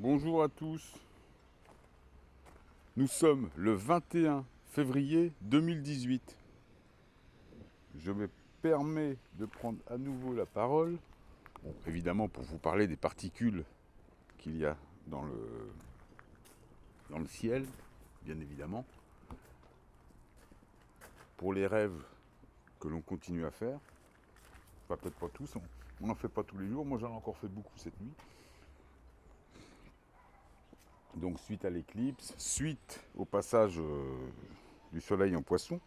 Bonjour à tous. Nous sommes le 21 février 2018. Je me permets de prendre à nouveau la parole, bon, évidemment pour vous parler des particules qu'il y a dans le ciel, bien évidemment, pour les rêves que l'on continue à faire. Enfin, peut-être pas tous, on n'en fait pas tous les jours, moi j'en ai encore fait beaucoup cette nuit. Donc suite à l'éclipse, suite au passage du soleil en poisson,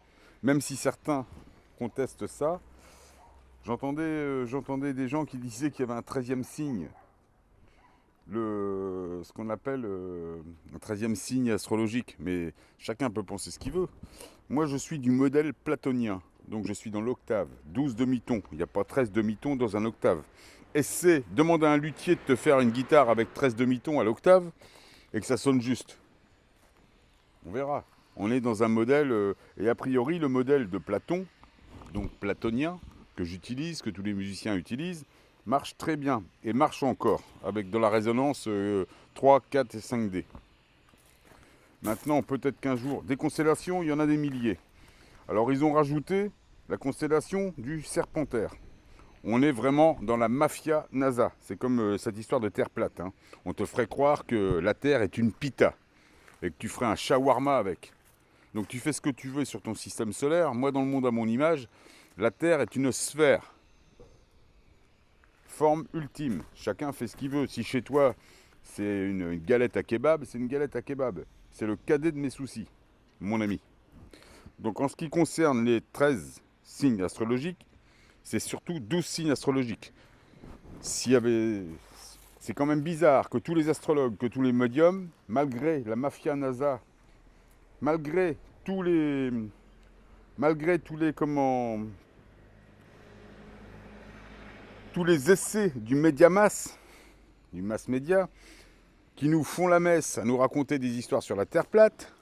même si certains contestent ça, j'entendais des gens qui disaient qu'il y avait un 13e signe, ce qu'on appelle un 13e signe astrologique, mais chacun peut penser ce qu'il veut. Moi je suis du modèle platonien, donc je suis dans l'octave, 12 demi-tons, il n'y a pas 13 demi-tons dans un octave. Demande à un luthier de te faire une guitare avec 13 demi-tons à l'octave, et que ça sonne juste. On verra. On est dans un modèle, et a priori le modèle de Platon, donc platonien, que j'utilise, que tous les musiciens utilisent, marche très bien, et marche encore, avec de la résonance 3, 4 et 5D. Maintenant, peut-être qu'un jour, des constellations, il y en a des milliers. Alors ils ont rajouté la constellation du Serpentaire. On est vraiment dans la mafia NASA. C'est comme cette histoire de Terre plate. Hein. On te ferait croire que la Terre est une pita et que tu ferais un shawarma avec. Donc tu fais ce que tu veux sur ton système solaire. Moi, dans le monde à mon image, la Terre est une sphère. Forme ultime. Chacun fait ce qu'il veut. Si chez toi, c'est une galette à kebab, c'est une galette à kebab. C'est le cadet de mes soucis, mon ami. Donc en ce qui concerne les 13 signes astrologiques, c'est surtout 12 signes astrologiques. C'est quand même bizarre que tous les astrologues, que tous les médiums, malgré la mafia NASA, malgré tous les tous les essais du médiamas, du mass média, qui nous font la messe à nous raconter des histoires sur la Terre plate,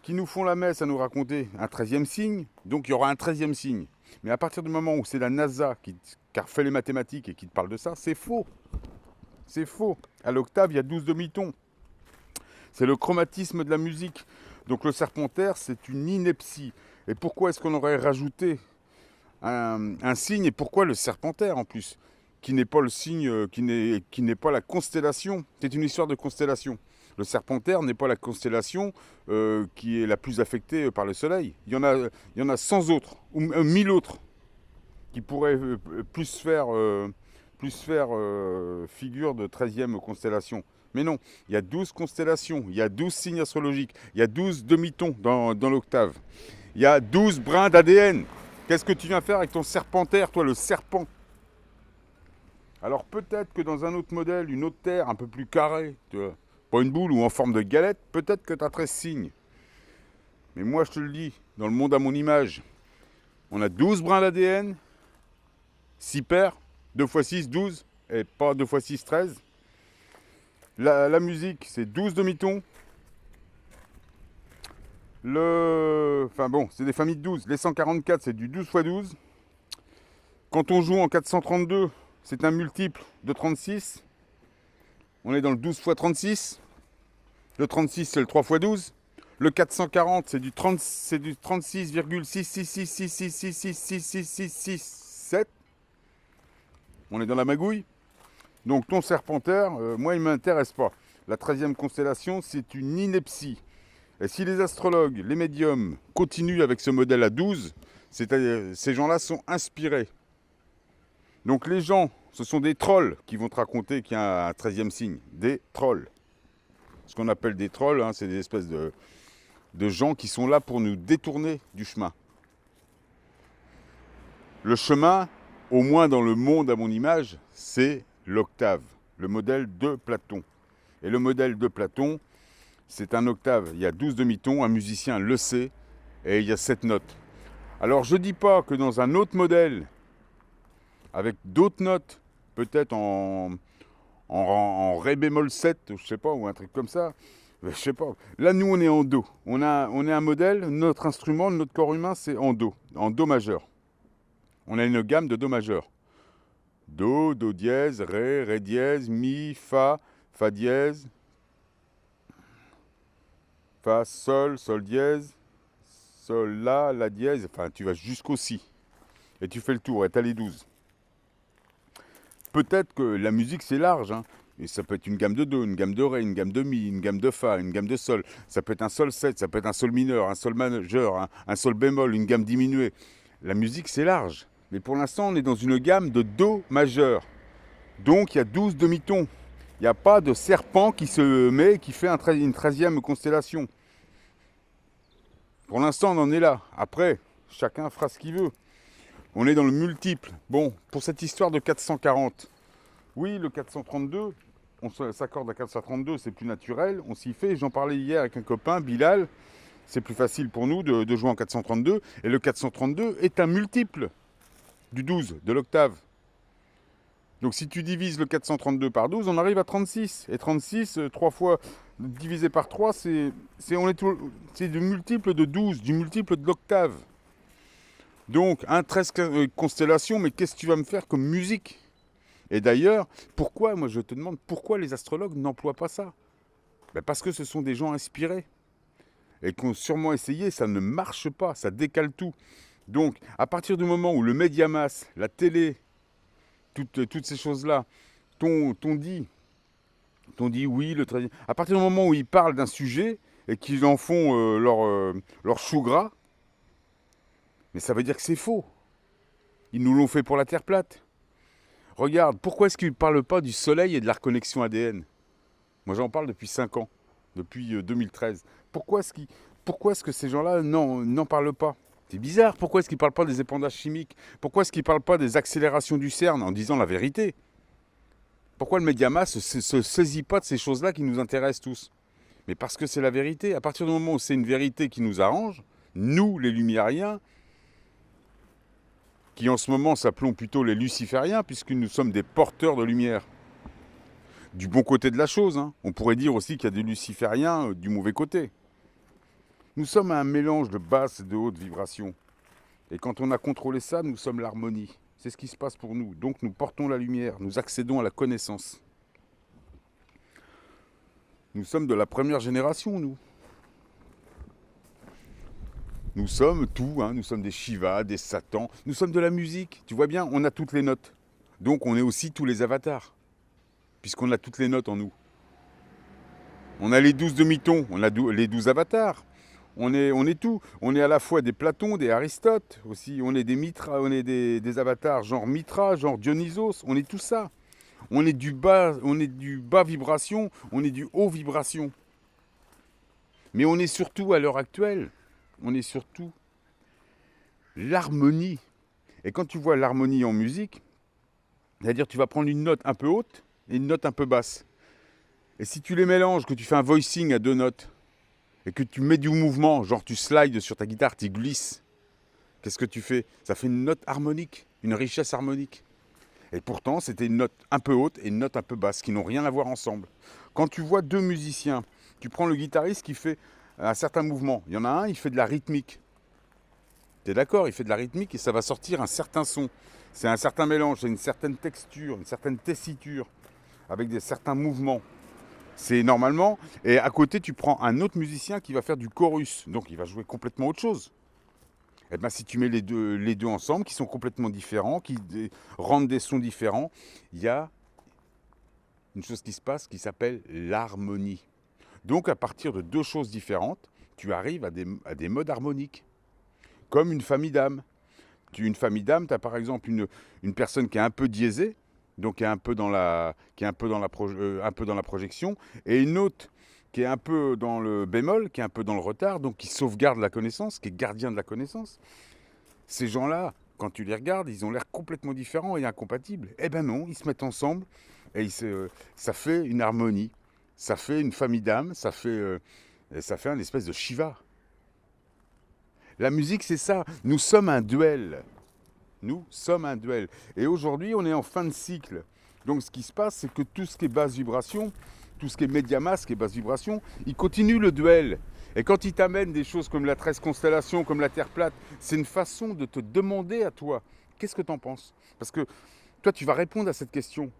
qui nous font la messe à nous raconter un 13e signe, donc il y aura un 13e signe. Mais à partir du moment où c'est la NASA qui a fait les mathématiques et qui te parle de ça, c'est faux. C'est faux. À l'octave, il y a 12 demi-tons. C'est le chromatisme de la musique. Donc le serpentaire, c'est une ineptie. Et pourquoi est-ce qu'on aurait rajouté un signe? Et pourquoi le serpentaire en plus? Qui n'est pas le signe, qui n'est pas la constellation. C'est une histoire de constellation. Le serpentaire n'est pas la constellation qui est la plus affectée par le soleil. Il y en a 100 autres, ou 1000 autres, qui pourraient plus faire figure de 13e constellation. Mais non, il y a 12 constellations, il y a 12 signes astrologiques, il y a 12 demi-tons dans l'octave. Il y a 12 brins d'ADN. Qu'est-ce que tu viens faire avec ton serpentaire, toi, le serpent? Alors peut-être que dans un autre modèle, une autre Terre un peu plus carrée, tu vois, pas une boule ou en forme de galette, peut-être que tu as 13 signes. Mais moi, je te le dis, dans le monde à mon image, on a 12 brins d'ADN, 6 paires, 2 x 6, 12, et pas 2 x 6, 13. La musique, c'est 12 demi-tons. Enfin bon, c'est des familles de 12. Les 144, c'est du 12 x 12. Quand on joue en 432, c'est un multiple de 36. On est dans le 12 x 36. Le 36, c'est le 3 x 12. Le 440, c'est du 36,6666666666667. On est dans la magouille. Donc ton serpentaire, moi, il ne m'intéresse pas. La 13e constellation, c'est une ineptie. Et si les astrologues, les médiums, continuent avec ce modèle à 12, ces gens-là sont inspirés. Donc les gens, ce sont des trolls qui vont te raconter qu'il y a un 13e signe. Des trolls. Ce qu'on appelle des trolls, hein, c'est des espèces de gens qui sont là pour nous détourner du chemin. Le chemin, au moins dans le monde à mon image, c'est l'octave, le modèle de Platon. Et le modèle de Platon, c'est un octave. Il y a 12 demi-tons, un musicien le sait, et il y a 7 notes. Alors je ne dis pas que dans un autre modèle, avec d'autres notes, peut-être en ré bémol 7, je sais pas, ou un truc comme ça, je sais pas. Là, nous, on est en do. On est un modèle, notre instrument, notre corps humain, c'est en do majeur. On a une gamme de do majeur. Do, do dièse, ré, ré dièse, mi, fa dièse, Fa, sol, sol dièse, sol, la dièse, enfin tu vas jusqu'au si. Et tu fais le tour, et tu as les 12. Peut-être que la musique c'est large, hein. Et ça peut être une gamme de do, une gamme de ré, une gamme de mi, une gamme de fa, une gamme de sol. Ça peut être un sol 7, ça peut être un sol mineur, un sol majeur, un sol bémol, une gamme diminuée. La musique c'est large. Mais pour l'instant on est dans une gamme de do majeur. Donc il y a 12 demi-tons. Il n'y a pas de serpent qui se met et qui fait une 13e constellation. Pour l'instant on en est là. Après, chacun fera ce qu'il veut. On est dans le multiple. Bon, pour cette histoire de 440, oui, le 432, on s'accorde à 432, c'est plus naturel, on s'y fait. J'en parlais hier avec un copain, Bilal, c'est plus facile pour nous de jouer en 432. Et le 432 est un multiple du 12, de l'octave. Donc si tu divises le 432 par 12, on arrive à 36. Et 36, 3 fois divisé par 3, c'est du multiple de 12, du multiple de l'octave. Donc, un 13 constellations, mais qu'est-ce que tu vas me faire comme musique? Et d'ailleurs, pourquoi, moi je te demande, pourquoi les astrologues n'emploient pas ça? Ben parce que ce sont des gens inspirés. Et qui ont sûrement essayé, ça ne marche pas, ça décale tout. Donc, à partir du moment où le médiamas, la télé, toutes ces choses-là, t'ont dit oui, à partir du moment où ils parlent d'un sujet et qu'ils en font leur chou gras, mais ça veut dire que c'est faux. Ils nous l'ont fait pour la Terre plate. Regarde, pourquoi est-ce qu'ils ne parlent pas du soleil et de la reconnexion ADN? Moi j'en parle depuis 5 ans, depuis 2013. Pourquoi est-ce que ces gens-là n'en parlent pas? C'est bizarre, pourquoi est-ce qu'ils ne parlent pas des épandages chimiques? Pourquoi est-ce qu'ils ne parlent pas des accélérations du CERN en disant la vérité? Pourquoi le médiamas ne se saisit pas de ces choses-là qui nous intéressent tous? Mais parce que c'est la vérité. À partir du moment où c'est une vérité qui nous arrange, nous les lumériens, qui en ce moment s'appelons plutôt les lucifériens, puisque nous sommes des porteurs de lumière. Du bon côté de la chose, hein. On pourrait dire aussi qu'il y a des lucifériens du mauvais côté. Nous sommes un mélange de basses et de hautes vibrations. Et quand on a contrôlé ça, nous sommes l'harmonie. C'est ce qui se passe pour nous. Donc nous portons la lumière, nous accédons à la connaissance. Nous sommes de la première génération, nous. Nous sommes tout, hein. Nous sommes des Shivas, des Satans, nous sommes de la musique. Tu vois bien, on a toutes les notes. Donc on est aussi tous les avatars, puisqu'on a toutes les notes en nous. On a les 12 demi-tons, on a les 12 avatars. On est tout. On est à la fois des Platons, des Aristote aussi. On est des Mitra, on est des avatars genre Mitra, genre Dionysos. On est tout ça. On est du bas vibration, on est du haut vibration. Mais on est surtout à l'heure actuelle, on est surtout l'harmonie. Et quand tu vois l'harmonie en musique, c'est-à-dire tu vas prendre une note un peu haute et une note un peu basse. Et si tu les mélanges, que tu fais un voicing à 2 notes, et que tu mets du mouvement, genre tu slides sur ta guitare, tu glisses, qu'est-ce que tu fais? Ça fait une note harmonique, une richesse harmonique. Et pourtant, c'était une note un peu haute et une note un peu basse, qui n'ont rien à voir ensemble. Quand tu vois 2 musiciens, tu prends le guitariste qui fait un certain mouvement. Il y en a un, il fait de la rythmique. Tu es d'accord? Il fait de la rythmique et ça va sortir un certain son. C'est un certain mélange, c'est une certaine texture, une certaine tessiture, avec certains mouvements. C'est normalement. Et à côté, tu prends un autre musicien qui va faire du chorus. Donc, il va jouer complètement autre chose. Et bien, si tu mets les deux ensemble, qui sont complètement différents, qui rendent des sons différents, il y a une chose qui se passe qui s'appelle l'harmonie. Donc, à partir de 2 choses différentes, tu arrives à des modes harmoniques. Comme une famille d'âmes. Une famille d'âmes, tu as par exemple une personne qui est un peu diésée, donc qui est un peu dans la projection, et une autre qui est un peu dans le bémol, qui est un peu dans le retard, donc qui sauvegarde la connaissance, qui est gardien de la connaissance. Ces gens-là, quand tu les regardes, ils ont l'air complètement différents et incompatibles. Eh ben non, ils se mettent ensemble et ça fait une harmonie, ça fait une famille d'âmes, ça fait un espèce de Shiva. La musique, c'est ça. Nous sommes un duel. Nous sommes un duel. Et aujourd'hui, on est en fin de cycle. Donc, ce qui se passe, c'est que tout ce qui est basse vibration, tout ce qui est médiamas, qui est basse vibration, il continue le duel. Et quand il t'amène des choses comme la 13 constellation, comme la Terre plate, c'est une façon de te demander à toi, qu'est-ce que tu en penses? Parce que toi, tu vas répondre à cette question.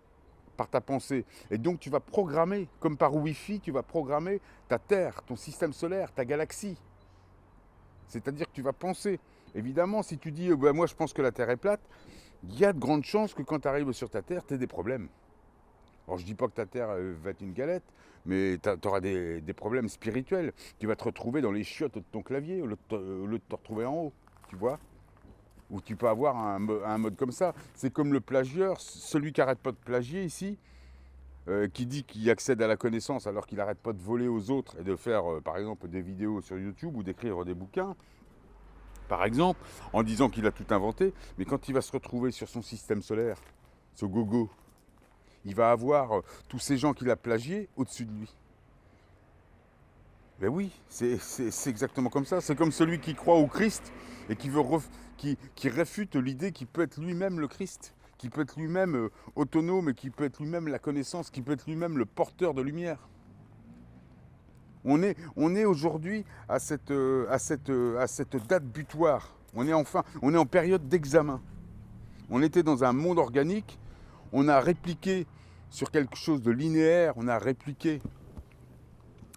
par ta pensée. Et donc tu vas programmer, comme par Wi-Fi, tu vas programmer ta Terre, ton système solaire, ta galaxie. C'est-à-dire que tu vas penser. Évidemment, si tu dis moi je pense que la Terre est plate, il y a de grandes chances que quand tu arrives sur ta Terre, tu aies des problèmes. Alors je dis pas que ta Terre va être une galette, mais tu auras des problèmes spirituels. Tu vas te retrouver dans les chiottes de ton clavier au lieu de te retrouver en haut, tu vois. Ou tu peux avoir un mode comme ça. C'est comme le plagieur, celui qui n'arrête pas de plagier ici, qui dit qu'il accède à la connaissance alors qu'il n'arrête pas de voler aux autres et de faire par exemple des vidéos sur YouTube ou d'écrire des bouquins, par exemple, en disant qu'il a tout inventé, mais quand il va se retrouver sur son système solaire, ce gogo, il va avoir tous ces gens qu'il a plagiés au-dessus de lui. Ben oui, c'est exactement comme ça. C'est comme celui qui croit au Christ et qui réfute l'idée qu'il peut être lui-même le Christ, qui peut être lui-même autonome et qui peut être lui-même la connaissance, qui peut être lui-même le porteur de lumière. On est aujourd'hui à cette date butoir. On est en période d'examen. On était dans un monde organique, on a répliqué sur quelque chose de linéaire, on a répliqué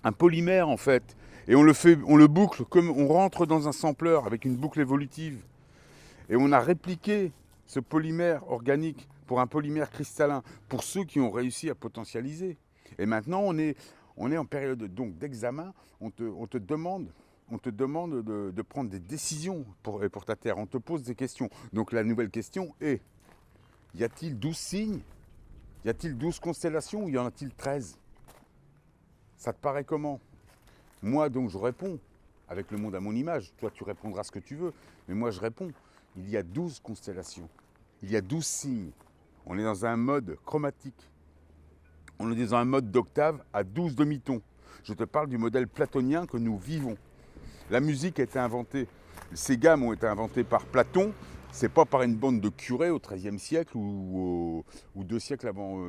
un polymère en fait, et on le boucle comme on rentre dans un sampler avec une boucle évolutive, et on a répliqué ce polymère organique pour un polymère cristallin, pour ceux qui ont réussi à potentialiser. Et maintenant on est en période donc d'examen, on te demande de prendre des décisions pour ta Terre, on te pose des questions. Donc la nouvelle question est, y a-t-il 12 signes? Y a-t-il 12 constellations ou y en a-t-il 13? Ça te paraît comment? Moi, donc, je réponds avec le monde à mon image. Toi, tu répondras ce que tu veux. Mais moi, je réponds. Il y a 12 constellations. Il y a 12 signes. On est dans un mode chromatique. On est dans un mode d'octave à 12 demi-tons. Je te parle du modèle platonien que nous vivons. La musique a été inventée. Ces gammes ont été inventées par Platon. C'est pas par une bande de curés au XIIIe siècle ou 2 siècles avant,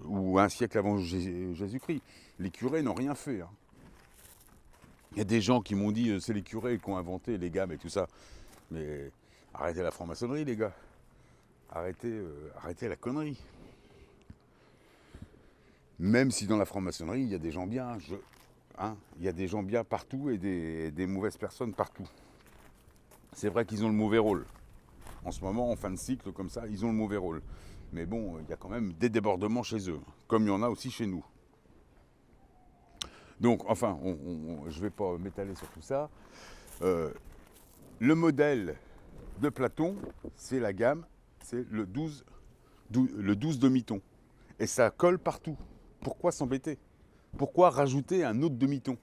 ou 1 siècle avant Jésus-Christ. Les curés n'ont rien fait. Hein. Il y a des gens qui m'ont dit c'est les curés qui ont inventé les gammes et tout ça. Mais arrêtez la franc-maçonnerie, les gars. Arrêtez la connerie. Même si dans la franc-maçonnerie, il y a des gens bien. Il y a des gens bien partout et des mauvaises personnes partout. C'est vrai qu'ils ont le mauvais rôle. En ce moment, en fin de cycle, comme ça, ils ont le mauvais rôle. Mais bon, il y a quand même des débordements chez eux, comme il y en a aussi chez nous. Donc, enfin, je ne vais pas m'étaler sur tout ça. Le modèle de Platon, c'est la gamme, c'est le 12 demi-ton. Et ça colle partout. Pourquoi s'embêter? Pourquoi rajouter un autre demi-ton?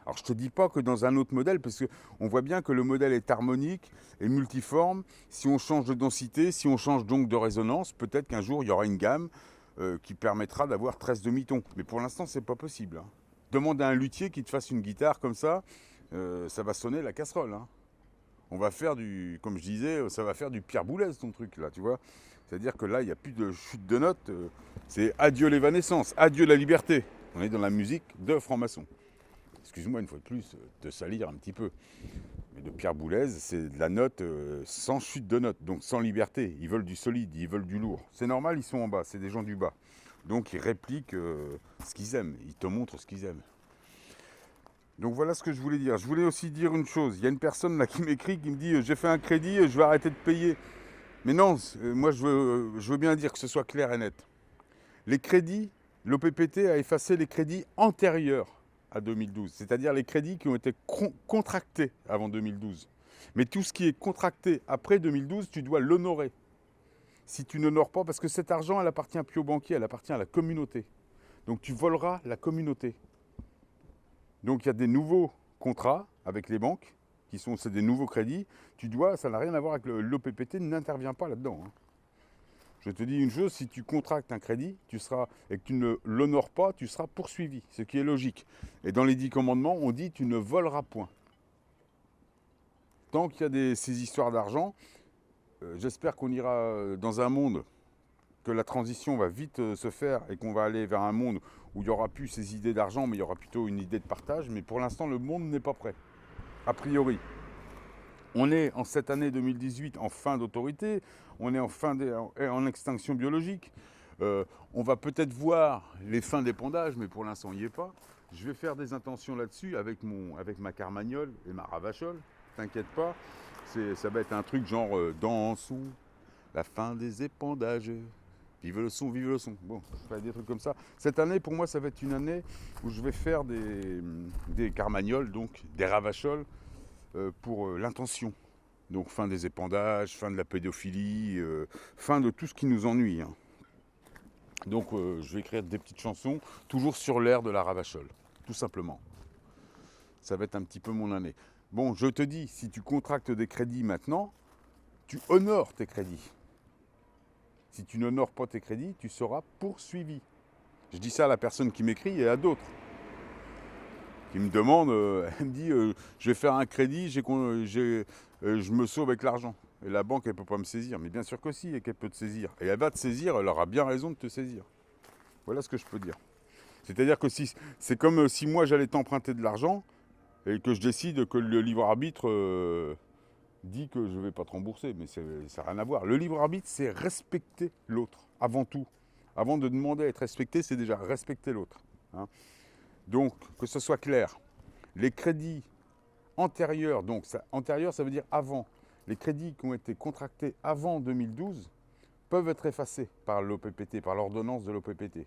Alors je ne te dis pas que dans un autre modèle, parce qu'on voit bien que le modèle est harmonique et multiforme. Si on change de densité, si on change donc de résonance, peut-être qu'un jour il y aura une gamme qui permettra d'avoir 13 demi-tons. Mais pour l'instant, c'est pas possible. Hein. Demande à un luthier qui te fasse une guitare comme ça va sonner la casserole. Hein. On va faire comme je disais, ça va faire du Pierre Boulez ton truc là, tu vois. C'est-à-dire que là, il n'y a plus de chute de notes. C'est adieu l'évanescence, adieu la liberté. On est dans la musique de franc-maçon. Excuse-moi une fois de plus, de salir un petit peu. Mais de Pierre Boulez, c'est de la note sans chute de notes, donc sans liberté. Ils veulent du solide, ils veulent du lourd. C'est normal, ils sont en bas, c'est des gens du bas. Donc ils répliquent ce qu'ils aiment, ils te montrent ce qu'ils aiment. Donc voilà ce que je voulais dire. Je voulais aussi dire une chose. Il y a une personne là qui m'écrit, qui me dit j'ai fait un crédit, je vais arrêter de payer. Mais non, moi je veux bien dire que ce soit clair et net. Les crédits, l'OPPT a effacé les crédits antérieurs à 2012, c'est-à-dire les crédits qui ont été contractés avant 2012. Mais tout ce qui est contracté après 2012, tu dois l'honorer. Si tu n'honores pas, parce que cet argent, elle appartient plus aux banquiers, elle appartient à la communauté. Donc tu voleras la communauté. Donc il y a des nouveaux contrats avec les banques, c'est des nouveaux crédits. Ça n'a rien à voir avec l'OPPT, n'intervient pas là-dedans. Hein. Je te dis une chose, si tu contractes un crédit et que tu ne l'honores pas, tu seras poursuivi, ce qui est logique. Et dans les 10 commandements, on dit tu ne voleras point. Tant qu'il y a ces histoires d'argent, j'espère qu'on ira dans un monde, que la transition va vite se faire et qu'on va aller vers un monde où il n'y aura plus ces idées d'argent, mais il y aura plutôt une idée de partage. Mais pour l'instant, le monde n'est pas prêt, a priori. On est en cette année 2018 en fin d'autorité, on est en extinction biologique. On va peut-être voir les fins d'épandage, mais pour l'instant, il n'y est pas. Je vais faire des intentions là-dessus avec ma carmagnole et ma ravachole. T'inquiète pas, ça va être un truc genre dansons la fin des épandages. Vive le son, vive le son. Bon, je ferai des trucs comme ça. Cette année, pour moi, ça va être une année où je vais faire des carmagnoles, donc des ravacholes, pour l'intention. Donc fin des épandages, fin de la pédophilie, fin de tout ce qui nous ennuie. Hein. Donc je vais écrire des petites chansons, toujours sur l'air de la ravachole, tout simplement. Ça va être un petit peu mon année. Bon, je te dis, si tu contractes des crédits maintenant, tu honores tes crédits. Si tu n'honores pas tes crédits, tu seras poursuivi. Je dis ça à la personne qui m'écrit et à d'autres. Qui me demandent, elle me dit, je vais faire un crédit, je me sauve avec l'argent. Et la banque, elle ne peut pas me saisir. Mais bien sûr que si, et qu'elle peut te saisir. Et elle va te saisir, elle aura bien raison de te saisir. Voilà ce que je peux dire. C'est-à-dire que c'est comme si moi j'allais t'emprunter de l'argent et que je décide que le libre arbitre dit que je ne vais pas te rembourser. Mais ça n'a rien à voir. Le libre arbitre, c'est respecter l'autre, avant tout. Avant de demander à être respecté, c'est déjà respecter l'autre. Hein. Donc, que ce soit clair, les crédits antérieurs, donc antérieur, ça veut dire avant, les crédits qui ont été contractés avant 2012 peuvent être effacés par l'OPPT, par l'ordonnance de l'OPPT,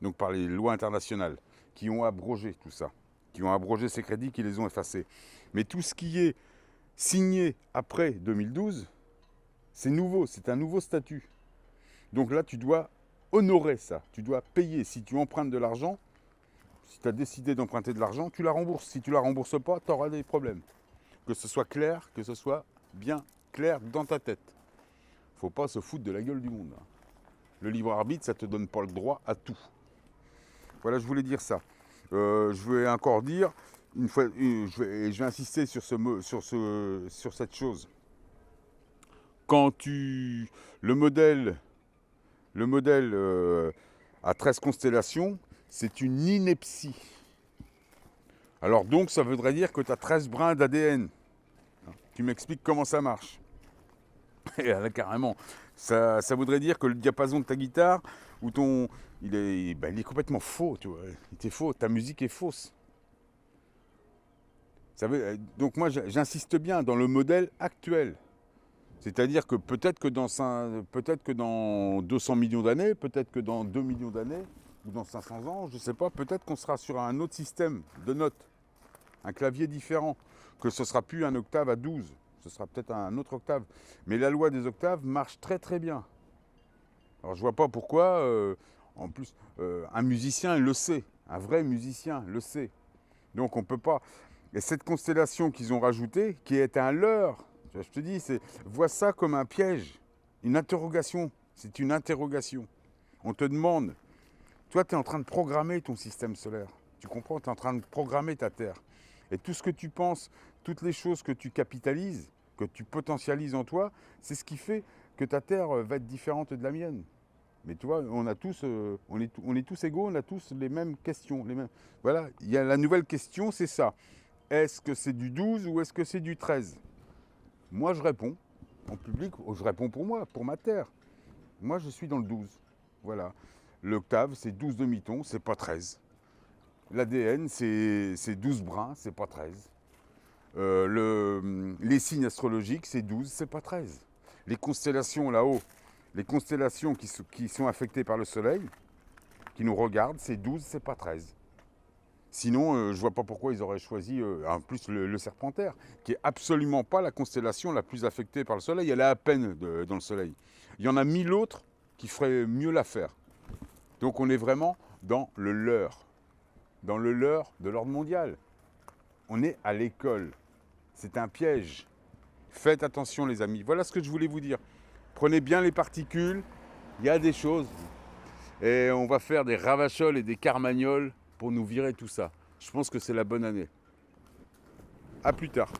donc par les lois internationales qui ont abrogé tout ça, qui ont abrogé ces crédits, qui les ont effacés. Mais tout ce qui est signé après 2012, c'est nouveau, c'est un nouveau statut. Donc là, tu dois honorer ça, tu dois payer. Si tu empruntes de l'argent, si tu as décidé d'emprunter de l'argent, tu la rembourses. Si tu ne la rembourses pas, tu auras des problèmes. Que ce soit clair, que ce soit bien clair dans ta tête. Il ne faut pas se foutre de la gueule du monde. Le libre arbitre, ça ne te donne pas le droit à tout. Voilà, je voulais dire ça. Je vais encore dire, une fois, je vais insister sur cette chose. Quand le modèle à 13 constellations, c'est une ineptie. Alors donc, ça voudrait dire que tu as 13 brins d'ADN. Tu m'expliques comment ça marche. Et là, carrément, ça voudrait dire que le diapason de ta guitare, il est complètement faux, tu vois. Il est faux, ta musique est fausse. Donc moi, j'insiste bien dans le modèle actuel. C'est-à-dire que peut-être que dans 200 millions d'années, peut-être que dans 2 millions d'années, ou dans 500 ans, je ne sais pas, peut-être qu'on sera sur un autre système de notes, un clavier différent, que ce ne sera plus un octave à 12, ce sera peut-être un autre octave. Mais la loi des octaves marche très très bien. Alors je ne vois pas pourquoi, en plus, un musicien le sait, un vrai musicien le sait. Donc on ne peut pas... Et cette constellation qu'ils ont rajoutée, qui est un leurre, je te dis, vois ça comme un piège, une interrogation, c'est une interrogation. On te demande... Toi, tu es en train de programmer ton système solaire. Tu comprends? Tu es en train de programmer ta Terre. Et tout ce que tu penses, toutes les choses que tu capitalises, que tu potentialises en toi, c'est ce qui fait que ta Terre va être différente de la mienne. Mais tu vois, on est tous égaux, on a tous les mêmes questions. Voilà, il y a la nouvelle question, c'est ça. Est-ce que c'est du 12 ou est-ce que c'est du 13? Moi, je réponds en public, je réponds pour moi, pour ma Terre. Moi, je suis dans le 12. Voilà. L'octave, c'est 12 demi-tons, c'est pas 13. L'ADN, c'est 12 brins, c'est pas 13. Les signes astrologiques, c'est 12, c'est pas 13. Les constellations là-haut, les constellations qui sont affectées par le soleil, qui nous regardent, c'est 12, c'est pas 13. Sinon, je vois pas pourquoi ils auraient choisi, en plus, le Serpentaire, qui est absolument pas la constellation la plus affectée par le soleil. Elle est à peine dans le soleil. Il y en a 1000 autres qui feraient mieux l'affaire. Donc on est vraiment dans le leurre de l'ordre mondial. On est à l'école. C'est un piège. Faites attention les amis. Voilà ce que je voulais vous dire. Prenez bien les particules. Il y a des choses. Et on va faire des ravacholes et des carmagnoles pour nous virer tout ça. Je pense que c'est la bonne année. À plus tard.